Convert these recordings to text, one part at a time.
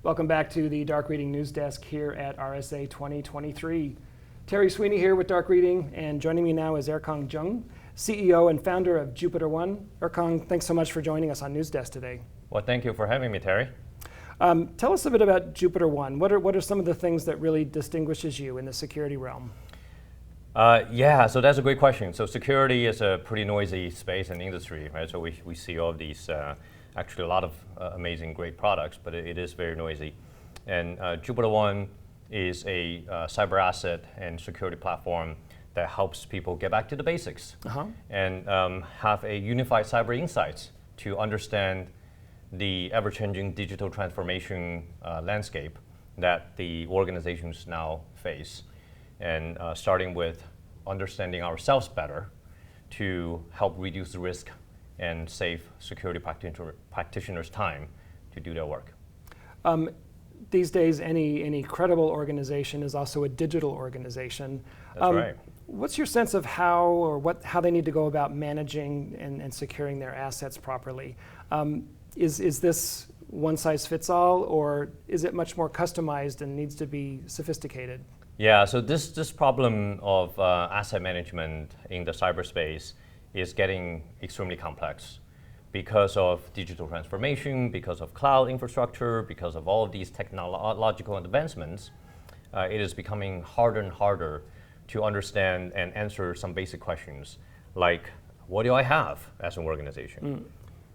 Welcome back to the Dark Reading News Desk here at RSA 2023. Terry Sweeney here with Dark Reading, and joining me now is Erkang Zheng, CEO and founder of JupiterOne. Erkang, thanks so much for joining us on News Desk today. Well, thank you for having me, Terry. Tell us a bit about JupiterOne. What are some of the things that really distinguishes you in the security realm? So that's a great question. So security is a pretty noisy space and industry, right? So we see all of these, actually a lot of amazing, great products, but it is very noisy. And JupiterOne is a cyber asset and security platform that helps people get back to the basics and have a unified cyber insights to understand the ever-changing digital transformation landscape that the organizations now face. And starting with understanding ourselves better to help reduce the risk and save security practitioners time to do their work. These days, any credible organization is also a digital organization. That's right. What's your sense of how they need to go about managing and securing their assets properly? Is this one size fits all, or is it much more customized and needs to be sophisticated? Yeah, so this problem of asset management in the cyberspace is getting extremely complex because of digital transformation, because of cloud infrastructure, because of all of these technological advancements. It is becoming harder and harder to understand and answer some basic questions like, what do I have as an organization?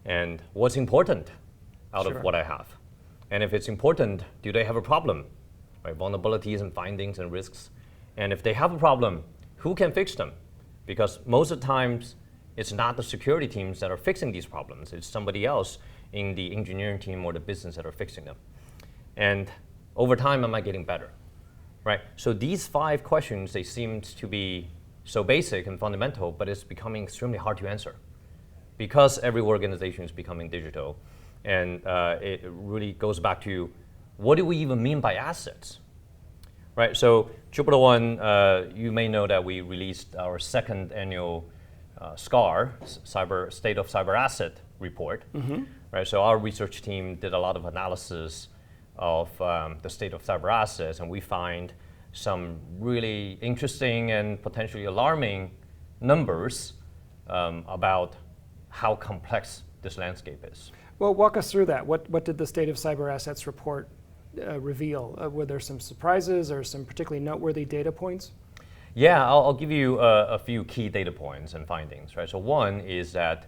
And what's important out of what I have? And if it's important, do they have a problem? Right, vulnerabilities and findings and risks. And if they have a problem, who can fix them? Because most of the times, it's not the security teams that are fixing these problems. It's somebody else in the engineering team or the business that are fixing them. And over time, am I getting better? Right? So these 5 questions, they seem to be so basic and fundamental, but it's becoming extremely hard to answer because every organization is becoming digital. And it really goes back to, what do we even mean by assets? Right, so JupiterOne, you may know that we released our 2nd annual SCAR, State of Cyber Asset report. Right, so our research team did a lot of analysis of the state of cyber assets, and we find some really interesting and potentially alarming numbers about how complex this landscape is. Well, walk us through that. What did the State of Cyber Assets report reveal? Were there some surprises or some particularly noteworthy data points? Yeah, I'll give you a few key data points and findings, right? So one is that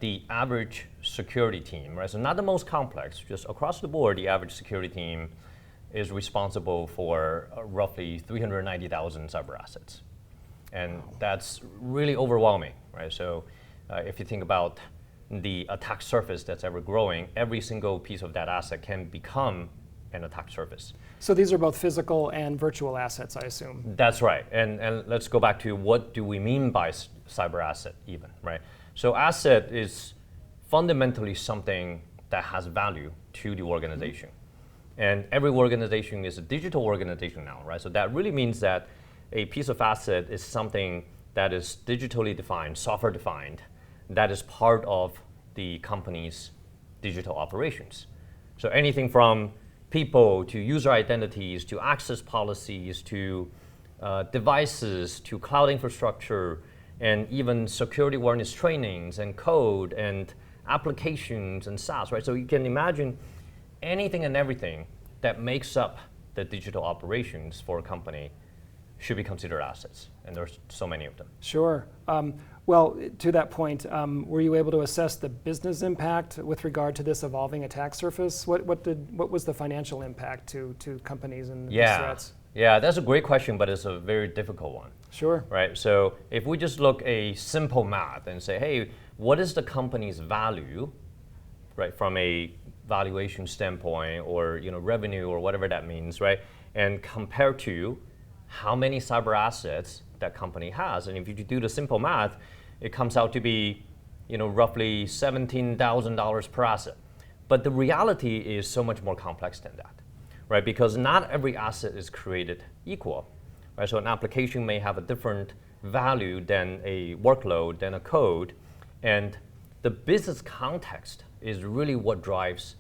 the average security team, right? So not the most complex, just across the board, the average security team is responsible for roughly 390,000 cyber assets. And that's really overwhelming, right? So if you think about the attack surface that's ever growing, every single piece of that asset can become an attack surface. So these are both physical and virtual assets, I assume. That's right. And let's go back to, what do we mean by cyber asset even, right? So asset is fundamentally something that has value to the organization. And every organization is a digital organization now, right? So that really means that a piece of asset is something that is digitally defined, software defined, that is part of the company's digital operations. So anything from people to user identities to access policies to devices to cloud infrastructure and even security awareness trainings and code and applications and SaaS, right? So you can imagine anything and everything that makes up the digital operations for a company should be considered assets, and there's so many of them. Sure. Well, to that point, were you able to assess the business impact with regard to this evolving attack surface? What was the financial impact to companies and these threats? Yeah, that's a great question, but it's a very difficult one. Sure. Right. So if we just look a simple math and say, hey, what is the company's value, right, from a valuation standpoint, or revenue, or whatever that means, right, and compare to how many cyber assets that company has, and if you do the simple math, it comes out to be, roughly $17,000 per asset. But the reality is so much more complex than that, right? Because not every asset is created equal, right? So an application may have a different value than a workload, than a code, and the business context is really what drives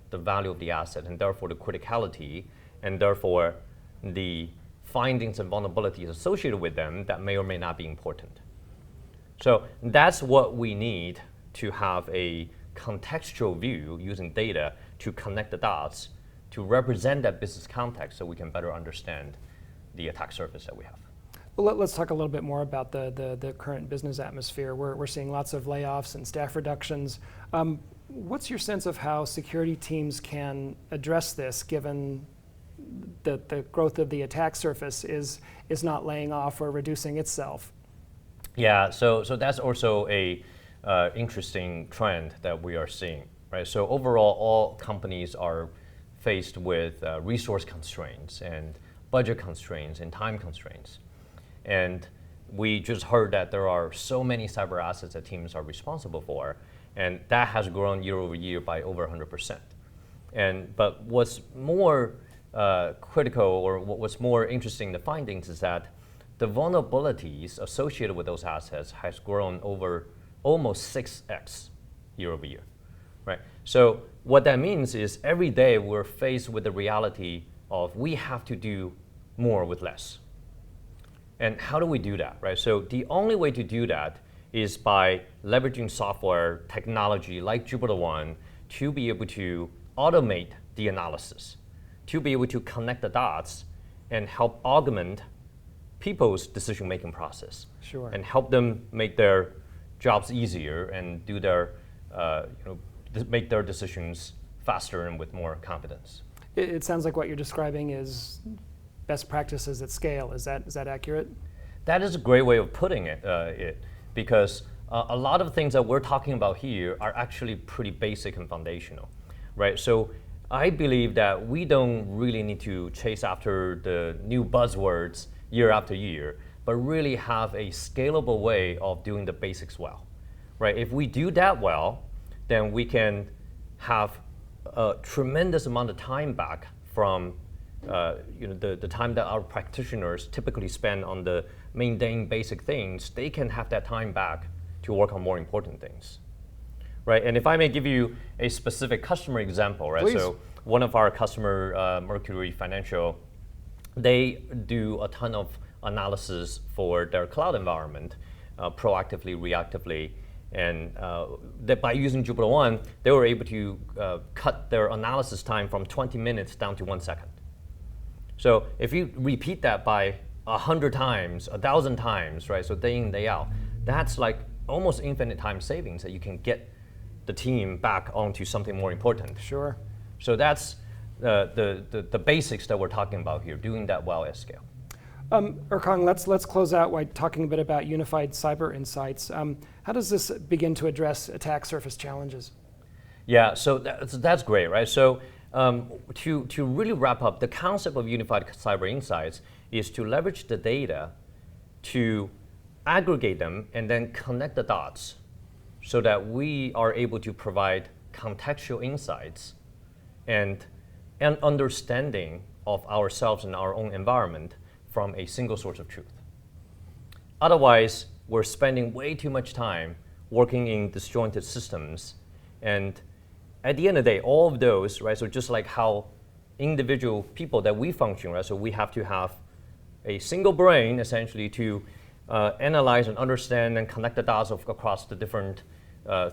the value of the asset, and therefore the criticality, and therefore the findings and vulnerabilities associated with them that may or may not be important. So that's what we need to have a contextual view using data to connect the dots to represent that business context so we can better understand the attack surface that we have. Well, let's talk a little bit more about the current business atmosphere. We're seeing lots of layoffs and staff reductions. What's your sense of how security teams can address this, given that the growth of the attack surface is not laying off or reducing itself? Yeah, so that's also a interesting trend that we are seeing, right? So overall, all companies are faced with resource constraints and budget constraints and time constraints. And we just heard that there are so many cyber assets that teams are responsible for, and that has grown year over year by over 100%. But what's more critical, or what's more interesting in the findings, is that the vulnerabilities associated with those assets has grown over almost 6x year over year, right? So what that means is every day we're faced with the reality of we have to do more with less. And how do we do that, right? So the only way to do that is by leveraging software technology like JupiterOne to be able to automate the analysis, to be able to connect the dots and help augment people's decision-making process. Sure. And help them make their jobs easier and do their, make their decisions faster and with more confidence. It sounds like what you're describing is best practices at scale. Is that accurate? That is a great way of putting it, because a lot of things that we're talking about here are actually pretty basic and foundational, right? So I believe that we don't really need to chase after the new buzzwords year after year, but really have a scalable way of doing the basics well, right? If we do that well, then we can have a tremendous amount of time back from the time that our practitioners typically spend on the maintaining basic things. They can have that time back to work on more important things, right? And if I may give you a specific customer example, right? Please. So one of our customer, Mercury Financial, they do a ton of analysis for their cloud environment, proactively, reactively, and by using JupiterOne, they were able to cut their analysis time from 20 minutes down to 1 second. So if you repeat that by 100 times, 1,000 times, right? So day in, day out, that's like almost infinite time savings that you can get the team back onto something more important. Sure. So that's the basics that we're talking about here, doing that well at scale. Erkang, let's close out by talking a bit about unified cyber insights. How does this begin to address attack surface challenges? Yeah, so that's great, right? So to really wrap up, the concept of unified cyber insights is to leverage the data to aggregate them and then connect the dots so that we are able to provide contextual insights and an understanding of ourselves and our own environment from a single source of truth. Otherwise, we're spending way too much time working in disjointed systems, and at the end of the day, all of those, right, so just like how individual people that we function, right, so we have to have a single brain, essentially, to analyze and understand and connect the dots across the different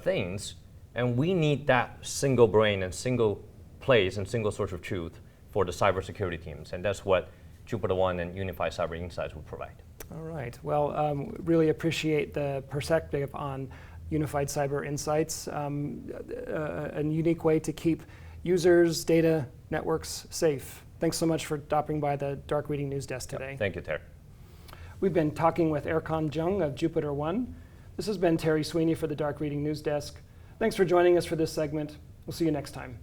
things, and we need that single brain and single place and single source of truth for the cybersecurity teams, and that's what JupiterOne and Unified Cyber Insights will provide. All right. Well, really appreciate the perspective on Unified Cyber Insights, a unique way to keep users, data, networks safe. Thanks so much for stopping by the Dark Reading News Desk today. Yep. Thank you, Terry. We've been talking with Erkang Zheng of JupiterOne. This has been Terry Sweeney for the Dark Reading News Desk. Thanks for joining us for this segment. We'll see you next time.